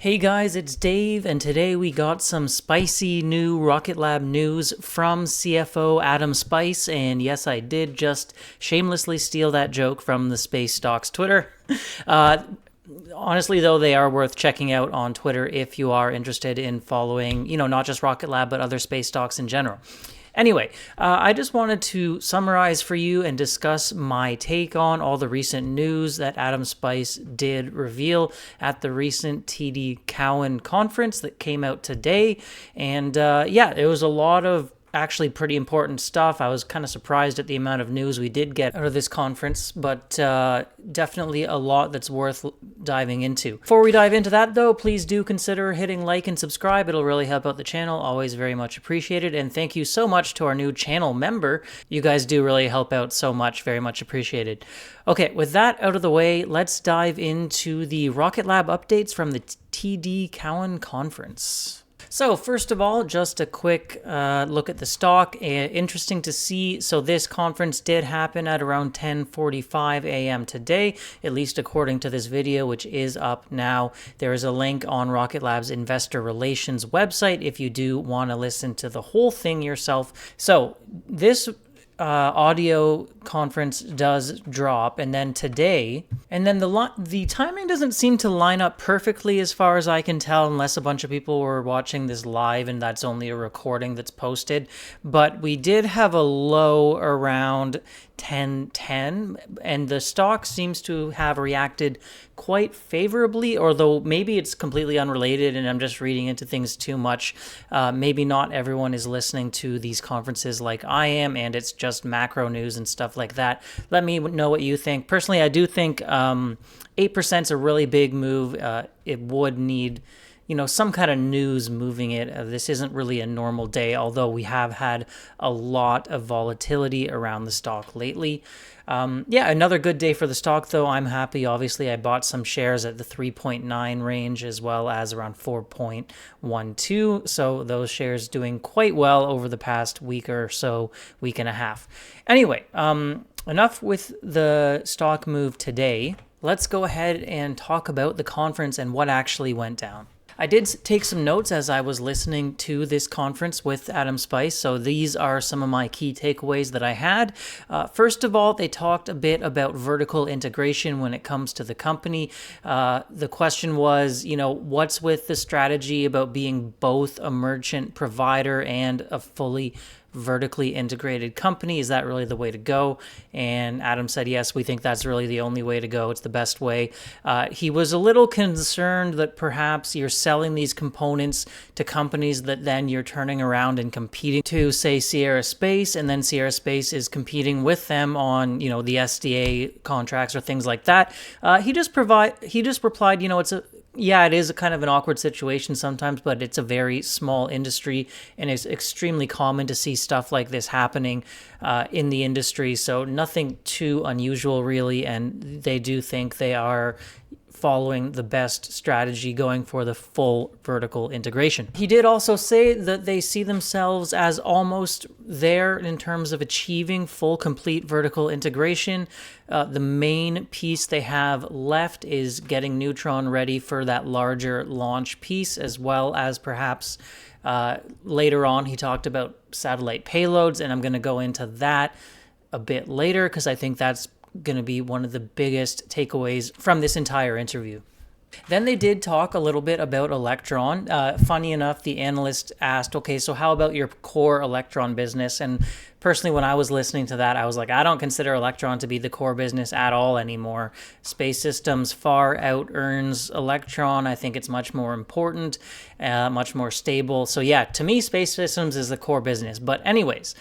Hey guys, it's Dave, and today we got some spicy new Rocket Lab news from CFO Adam Spice, and yes, I did just shamelessly steal that joke from the Space Stocks Twitter. Honestly, though, they are worth checking out on Twitter if you are interested in following, not just Rocket Lab, but other space stocks in general. Anyway, I just wanted to summarize for you and discuss my take on all the recent news that Adam Spice did reveal at the recent TD Cowen conference that came out today. And it was a lot of actually pretty important stuff. I was kind of surprised at the amount of news we did get out of this conference, but definitely a lot that's worth diving into. Before we dive into that, though, please do consider hitting like and subscribe. It'll really help out the channel. Always very much appreciated. And thank you so much to our new channel member. You guys do really help out so much. Very much appreciated. Okay, with that out of the way, let's dive into the Rocket Lab updates from the TD Cowen conference. So first of all, just a quick look at the stock. Interesting to see. So this conference did happen at around 10:45 a.m. today, at least according to this video, which is up now. There is a link on Rocket Lab's investor relations website if you do want to listen to the whole thing yourself. So this audio conference does drop, and then today, and then the timing doesn't seem to line up perfectly as far as I can tell, unless a bunch of people were watching this live and that's only a recording that's posted. But we did have a low around 10:10, and the stock seems to have reacted quite favorably, although maybe it's completely unrelated and I'm just reading into things too much. Maybe not everyone is listening to these conferences like I am, and it's just macro news and stuff like that. Let me know what you think. Personally, I do think 8% is a really big move. It would need some kind of news moving it. This isn't really a normal day, although we have had a lot of volatility around the stock lately. Another good day for the stock, though. I'm happy. Obviously, I bought some shares at the 3.9 range as well as around 4.12. So those shares doing quite well over the past week or so, week and a half. Anyway, enough with the stock move today. Let's go ahead and talk about the conference and what actually went down. I did take some notes as I was listening to this conference with Adam Spice, so these are some of my key takeaways that I had. First of all, they talked a bit about vertical integration when it comes to the company. The question was, what's with the strategy about being both a merchant provider and a fully vertically integrated company? Is that really the way to go? And Adam said, yes, we think that's really the only way to go. It's the best way. He was a little concerned that perhaps you're selling these components to companies that then you're turning around and competing to, say, Sierra Space, and then Sierra Space is competing with them on, the SDA contracts or things like that. He just replied, it is a kind of an awkward situation sometimes, but it's a very small industry, and it's extremely common to see stuff like this happening in the industry. So nothing too unusual, really, and they do think they are following the best strategy, going for the full vertical integration. He did also say that they see themselves as almost there in terms of achieving full, complete vertical integration. The main piece they have left is getting Neutron ready for that larger launch piece, as well as perhaps later on he talked about satellite payloads, and I'm going to go into that a bit later because I think that's going to be one of the biggest takeaways from this entire interview. Then they did talk a little bit about Electron. Funny enough, the analyst asked, okay, so how about your core Electron business? And personally, when I was listening to that, I was like, I don't consider Electron to be the core business at all anymore. Space Systems far out earns Electron. I think it's much more important, much more stable. So yeah, to me, Space Systems is the core business. But anyways,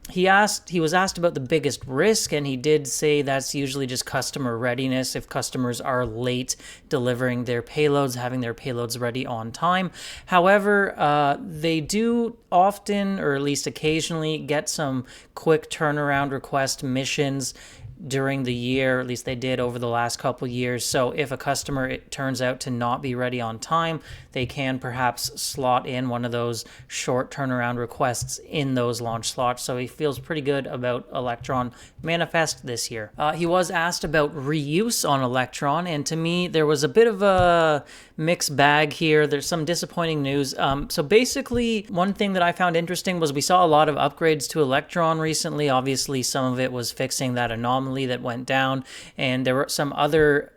he was asked about the biggest risk, and he did say that's usually just customer readiness. If customers are late delivering their payloads, having their payloads ready on time. However, they do often, or at least occasionally, get some quick turnaround request missions during the year, at least they did over the last couple years. So if a customer, it turns out to not be ready on time, they can perhaps slot in one of those short turnaround requests in those launch slots. So he feels pretty good about Electron Manifest this year. He was asked about reuse on Electron, and to me, there was a bit of a mixed bag here. There's some disappointing news. So basically, one thing that I found interesting was we saw a lot of upgrades to Electron recently. Obviously, some of it was fixing that anomaly that went down, and there were some other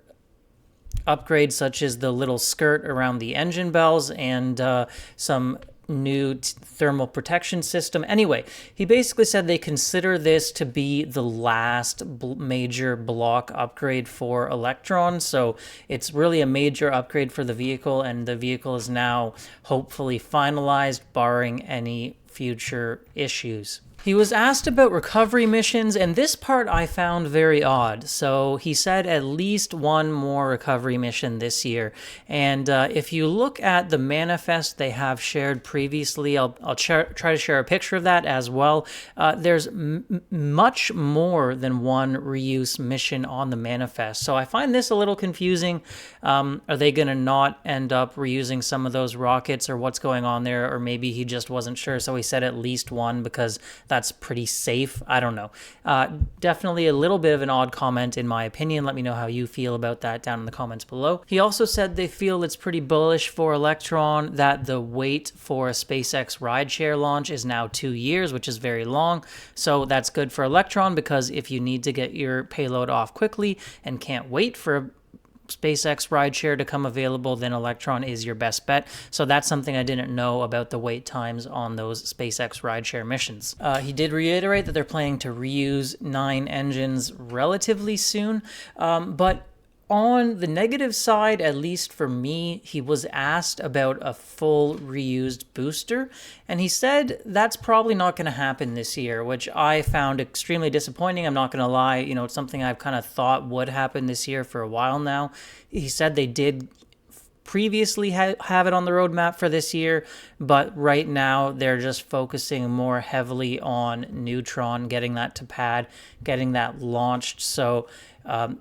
upgrades such as the little skirt around the engine bells and some new thermal protection system. Anyway, he basically said they consider this to be the last major block upgrade for Electron. So it's really a major upgrade for the vehicle, and the vehicle is now hopefully finalized, barring any future issues. He was asked about recovery missions, and this part I found very odd. So he said at least one more recovery mission this year. And if you look at the manifest they have shared previously, I'll try to share a picture of that as well. There's much more than one reuse mission on the manifest. So I find this a little confusing. Are they going to not end up reusing some of those rockets, or what's going on there? Or maybe he just wasn't sure, so he said at least one because that's pretty safe. I don't know. Definitely a little bit of an odd comment in my opinion. Let me know how you feel about that down in the comments below. He also said they feel it's pretty bullish for Electron, that the wait for a SpaceX rideshare launch is now 2 years, which is very long. So that's good for Electron, because if you need to get your payload off quickly and can't wait for a SpaceX rideshare to come available, then Electron is your best bet. So that's something I didn't know about the wait times on those SpaceX rideshare missions. He did reiterate that they're planning to reuse 9 engines relatively soon, but on the negative side, at least for me, he was asked about a full reused booster, and he said that's probably not going to happen this year, which I found extremely disappointing. I'm not going to lie. You know, it's something I've kind of thought would happen this year for a while now. He said they did previously have it on the roadmap for this year, but right now they're just focusing more heavily on Neutron, getting that to pad, getting that launched. So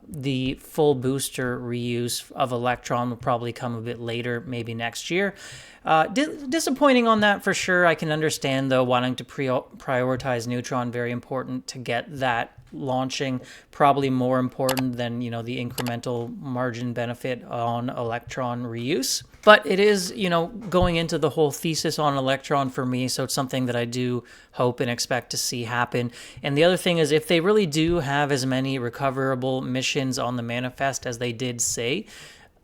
the full booster reuse of Electron will probably come a bit later, maybe next year. Disappointing on that for sure. I can understand, though, wanting to prioritize Neutron. Very important to get that launching. Probably more important than, you know, the incremental margin benefit on Electron reuse. But it is, you know, going into the whole thesis on Electron for me, so it's something that I do hope and expect to see happen. And the other thing is, if they really do have as many recoverable missions on the manifest as they did say,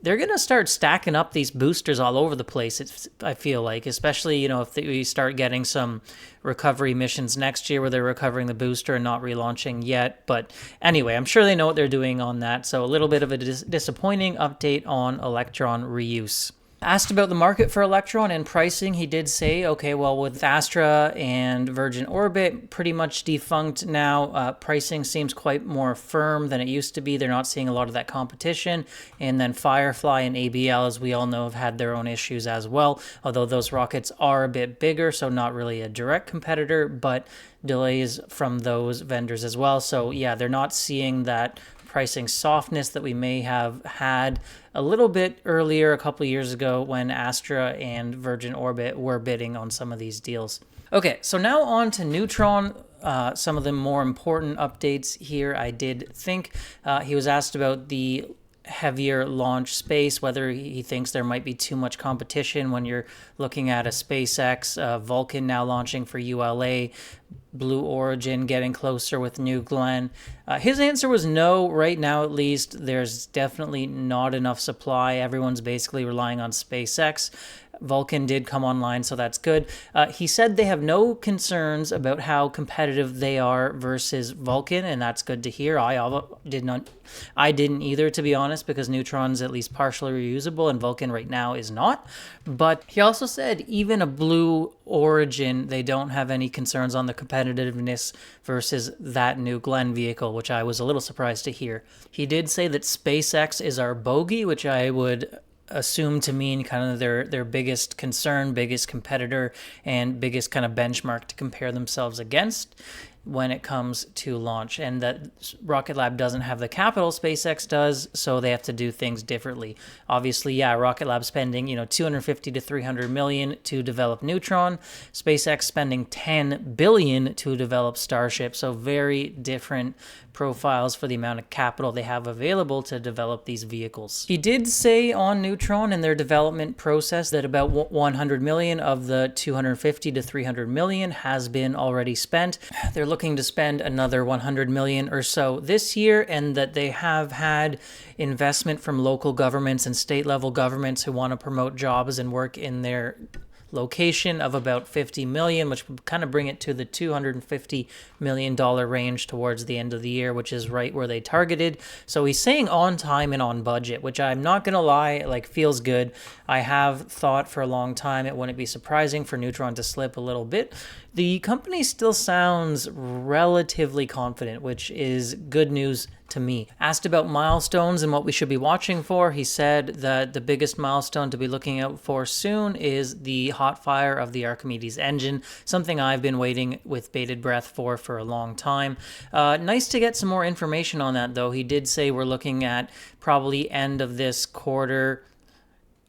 they're going to start stacking up these boosters all over the place, I feel like, especially, you know, if we start getting some recovery missions next year where they're recovering the booster and not relaunching yet. But anyway, I'm sure they know what they're doing on that. So a little bit of a disappointing update on Electron reuse. Asked about the market for Electron and pricing, he did say, okay, well, with Astra and Virgin Orbit pretty much defunct now, pricing seems quite more firm than it used to be. They're not seeing a lot of that competition. And then Firefly and ABL, as we all know, have had their own issues as well, although those rockets are a bit bigger, so not really a direct competitor, but delays from those vendors as well. So yeah, they're not seeing that pricing softness that we may have had a little bit earlier, a couple of years ago, when Astra and Virgin Orbit were bidding on some of these deals. Okay, so now on to Neutron. Some of the more important updates here, I did think. He was asked about the heavier launch space, whether he thinks there might be too much competition when you're looking at a SpaceX, Vulcan now launching for ULA, Blue Origin getting closer with New Glenn. His answer was no. Right now, at least, there's definitely not enough supply. Everyone's basically relying on SpaceX. Vulcan did come online, so that's good. He said they have no concerns about how competitive they are versus Vulcan, and that's good to hear. I didn't either, to be honest, because Neutron's at least partially reusable, and Vulcan right now is not. But he also said even a Blue Origin, they don't have any concerns on the competitiveness versus that New Glenn vehicle, which I was a little surprised to hear. He did say that SpaceX is our bogey, which I would assume to mean kind of their biggest concern, biggest competitor, and biggest kind of benchmark to compare themselves against. when it comes to launch, and that Rocket Lab doesn't have the capital SpaceX does, so they have to do things differently. Obviously, yeah, Rocket Lab spending, 250 to 300 million to develop Neutron, SpaceX spending 10 billion to develop Starship, so very different profiles for the amount of capital they have available to develop these vehicles. He did say on Neutron in their development process that about 100 million of the 250 to 300 million has been already spent. They're looking to spend another 100 million or so this year, and that they have had investment from local governments and state level governments who want to promote jobs and work in their location of about 50 million, which would kind of bring it to the $250 million range towards the end of the year, which is right where they targeted. So he's saying on time and on budget, which I'm not going to lie, feels good. I have thought for a long time it wouldn't be surprising for Neutron to slip a little bit. The company still sounds relatively confident, which is good news to me. Asked about milestones and what we should be watching for, he said that the biggest milestone to be looking out for soon is the hot fire of the Archimedes engine, something I've been waiting with bated breath for a long time. Nice to get some more information on that, though. He did say we're looking at probably end of this quarter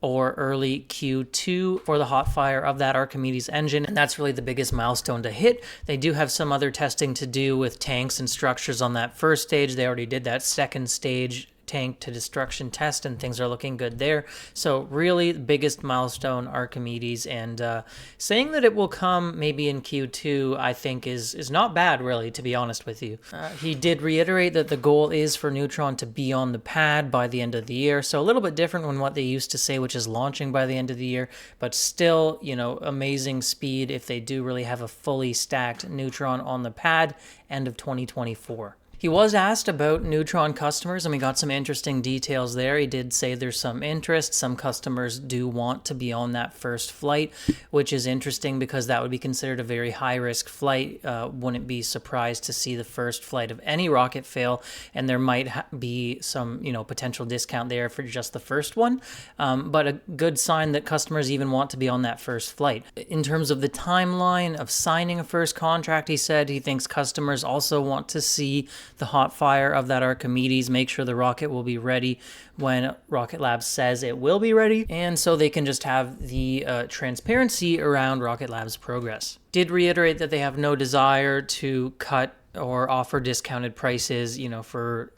or early Q2 for the hot fire of that Archimedes engine, and that's really the biggest milestone to hit. They do have some other testing to do with tanks and structures on that first stage. They already did that second stage tank to destruction test, and things are looking good there. So really the biggest milestone, Archimedes, and saying that it will come maybe in Q2 I think is not bad, really, to be honest with you. He did reiterate that the goal is for Neutron to be on the pad by the end of the year, so a little bit different than what they used to say, which is launching by the end of the year, but still, amazing speed if they do really have a fully stacked Neutron on the pad end of 2024. He was asked about Neutron customers, and we got some interesting details there. He did say there's some interest. Some customers do want to be on that first flight, which is interesting because that would be considered a very high-risk flight. Wouldn't be surprised to see the first flight of any rocket fail, and there might be some, potential discount there for just the first one. But a good sign that customers even want to be on that first flight. In terms of the timeline of signing a first contract, he said he thinks customers also want to see the hot fire of that Archimedes, make sure the rocket will be ready when Rocket Lab says it will be ready, and so they can just have the transparency around Rocket Lab's progress. Did reiterate that they have no desire to cut or offer discounted prices, for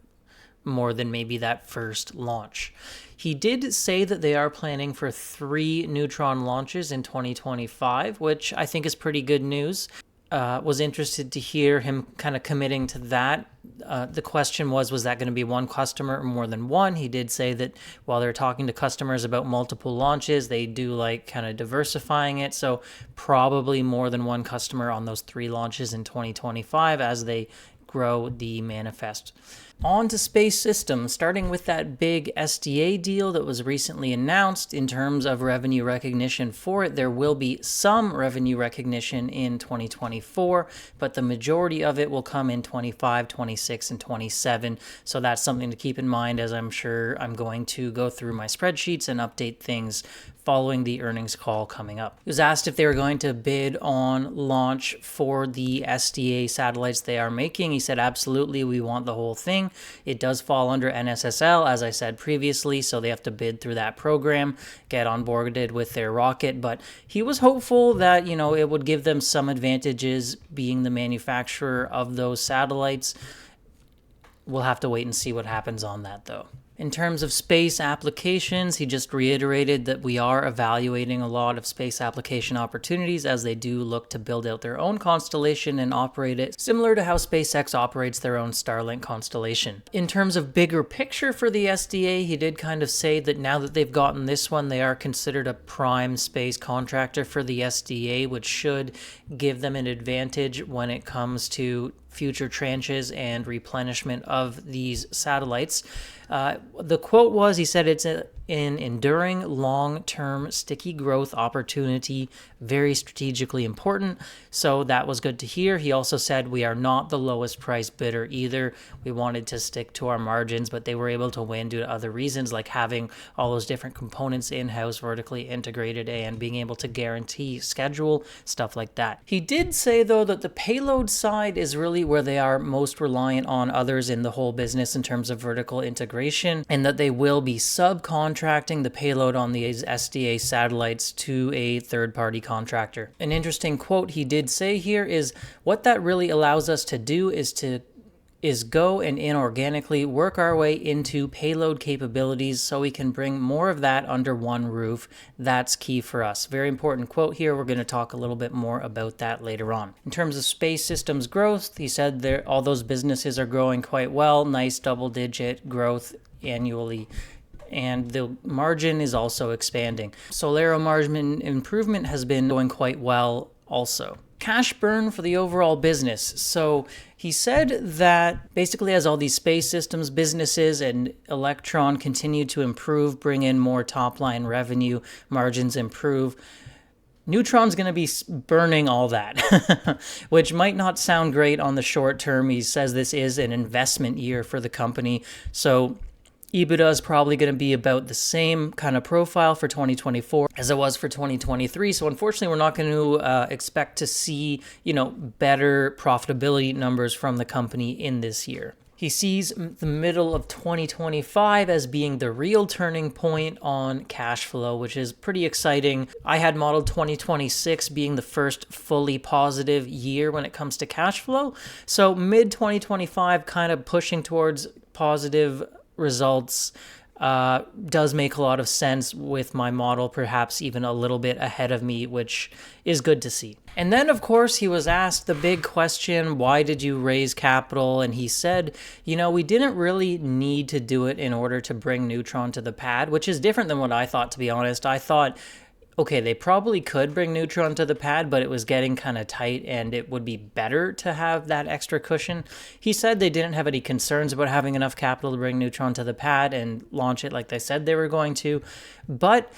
more than maybe that first launch. He did say that they are planning for 3 Neutron launches in 2025, which I think is pretty good news. Was interested to hear him kind of committing to that. The question was that going to be one customer or more than one? He did say that while they're talking to customers about multiple launches, they do like kind of diversifying it. So probably more than one customer on those 3 launches in 2025 as they grow the manifest. On to space systems, starting with that big SDA deal that was recently announced. In terms of revenue recognition for it, there will be some revenue recognition in 2024, but the majority of it will come in 25, 26, and 27. So that's something to keep in mind, as I'm sure I'm going to go through my spreadsheets and update things following the earnings call coming up. He was asked if they were going to bid on launch for the SDA satellites they are making. He said, absolutely, we want the whole thing. It does fall under NSSL, as I said previously, so they have to bid through that program, get onboarded with their rocket, but he was hopeful that, it would give them some advantages being the manufacturer of those satellites. We'll have to wait and see what happens on that, though. In terms of space applications, he just reiterated that we are evaluating a lot of space application opportunities as they do look to build out their own constellation and operate it, similar to how SpaceX operates their own Starlink constellation. In terms of bigger picture for the SDA, he did kind of say that now that they've gotten this one, they are considered a prime space contractor for the SDA, which should give them an advantage when it comes to future tranches and replenishment of these satellites. The quote was, he said, it's an enduring, long-term, sticky growth opportunity, very strategically important. So that was good to hear. He also said we are not the lowest price bidder either. We wanted to stick to our margins, but they were able to win due to other reasons, like having all those different components in-house, vertically integrated, and being able to guarantee schedule, stuff like that. He did say, though, that the payload side is really where they are most reliant on others in the whole business in terms of vertical integration, and that they will be subcontracting the payload on these SDA satellites to a third-party contractor. An interesting quote he did say here is, what that really allows us to do is go and inorganically work our way into payload capabilities so we can bring more of that under one roof. That's key for us. Very important quote here. We're going to talk a little bit more about that later on. In terms of space systems growth, he said all those businesses are growing quite well, nice double-digit growth annually. And the margin is also expanding. Solero margin improvement has been going quite well also. Cash burn for the overall business. So he said that basically as all these space systems businesses and Electron continue to improve, bring in more top-line revenue, margins improve, Neutron's going to be burning all that, which might not sound great on the short term. He says this is an investment year for the company. So EBITDA is probably going to be about the same kind of profile for 2024 as it was for 2023. So unfortunately, we're not going to expect to see, better profitability numbers from the company in this year. He sees the middle of 2025 as being the real turning point on cash flow, which is pretty exciting. I had modeled 2026 being the first fully positive year when it comes to cash flow. So mid-2025 kind of pushing towards positive results does make a lot of sense with my model, perhaps even a little bit ahead of me, which is good to see. And then, of course, he was asked the big question, why did you raise capital? And he said, we didn't really need to do it in order to bring Neutron to the pad, which is different than what I thought, to be honest. I thought, okay, they probably could bring Neutron to the pad, but it was getting kind of tight and it would be better to have that extra cushion. He said they didn't have any concerns about having enough capital to bring Neutron to the pad and launch it like they said they were going to. But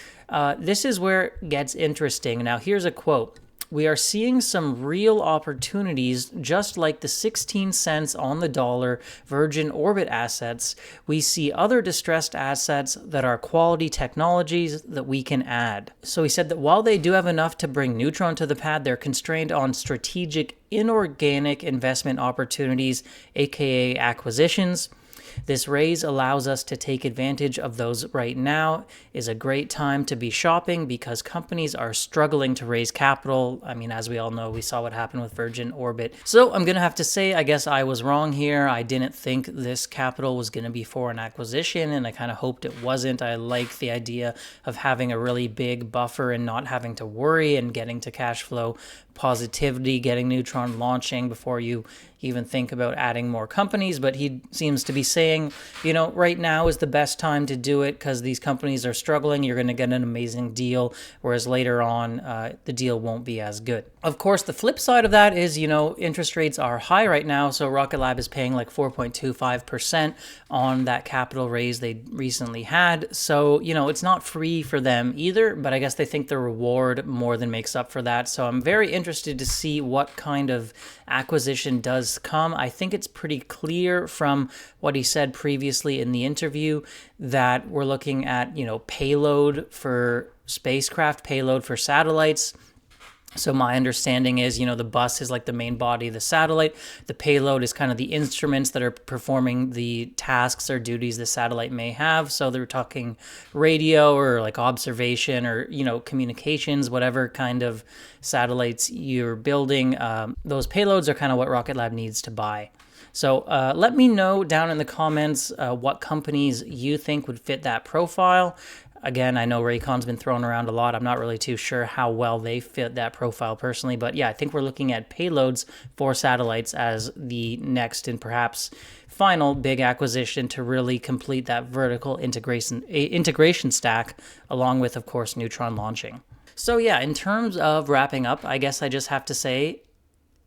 this is where it gets interesting. Now, here's a quote. We are seeing some real opportunities, just like the 16 cents on the dollar Virgin Orbit assets. We see other distressed assets that are quality technologies that we can add. So he said that while they do have enough to bring Neutron to the pad, they're constrained on strategic inorganic investment opportunities, aka acquisitions. This raise allows us to take advantage of those right now. Is a great time to be shopping because companies are struggling to raise capital. I mean, as we all know, we saw what happened with Virgin Orbit. So I'm going to have to say, I guess I was wrong here. I didn't think this capital was going to be for an acquisition, and I kind of hoped it wasn't. I like the idea of having a really big buffer and not having to worry and getting to cash flow positivity, getting Neutron launching before you even think about adding more companies. But he seems to be saying, right now is the best time to do it because these companies are struggling. You're going to get an amazing deal, whereas later on, the deal won't be as good. Of course, the flip side of that is, interest rates are high right now. So Rocket Lab is paying like 4.25% on that capital raise they recently had. So, it's not free for them either, but I guess they think the reward more than makes up for that. So I'm very interested to see what kind of acquisition does come. I think it's pretty clear from what he said previously in the interview that we're looking at, payload for spacecraft, payload for satellites. So my understanding is, the bus is like the main body of the satellite. The payload is kind of the instruments that are performing the tasks or duties the satellite may have. So they're talking radio or like observation or, communications, whatever kind of satellites you're building. Those payloads are kind of what Rocket Lab needs to buy. So let me know down in the comments what companies you think would fit that profile. Again, I know Raycon's been thrown around a lot. I'm not really too sure how well they fit that profile personally. But yeah, I think we're looking at payloads for satellites as the next and perhaps final big acquisition to really complete that vertical integration stack, along with, of course, Neutron launching. So yeah, in terms of wrapping up, I guess I just have to say,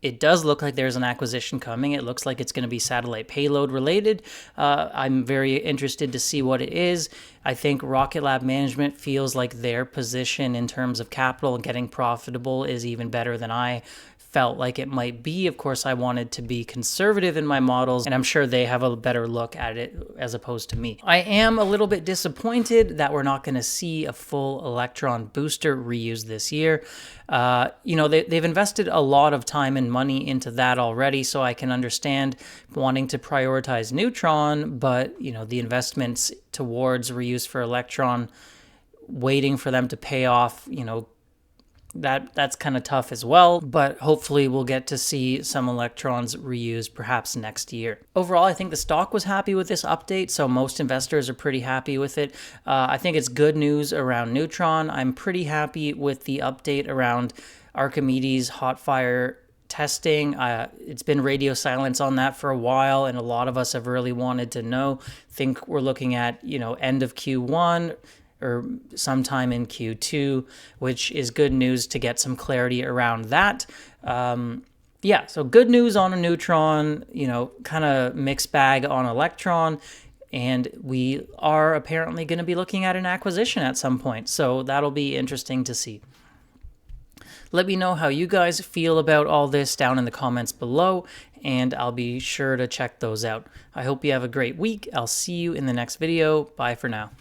it does look like there's an acquisition coming. It looks like it's going to be satellite payload related. I'm very interested to see what it is. I think Rocket Lab management feels like their position in terms of capital and getting profitable is even better than I felt like it might be. Of course, I wanted to be conservative in my models, and I'm sure they have a better look at it as opposed to me. I am a little bit disappointed that we're not going to see a full Electron booster reused this year. They've invested a lot of time and money into that already, so I can understand wanting to prioritize Neutron, but the investments towards reuse for Electron, waiting for them to pay off, that's kind of tough as well, but hopefully we'll get to see some Electrons reused perhaps next year. Overall, I think the stock was happy with this update, so most investors are pretty happy with it. I think it's good news around Neutron. I'm pretty happy with the update around Archimedes hot fire testing. It's been radio silence on that for a while, and a lot of us have really wanted to know. Think we're looking at, end of Q1, or sometime in Q2, which is good news to get some clarity around that. So good news on a Neutron, kind of mixed bag on Electron, and we are apparently going to be looking at an acquisition at some point, so that'll be interesting to see. Let me know how you guys feel about all this down in the comments below, and I'll be sure to check those out. I hope you have a great week. I'll see you in the next video. Bye for now.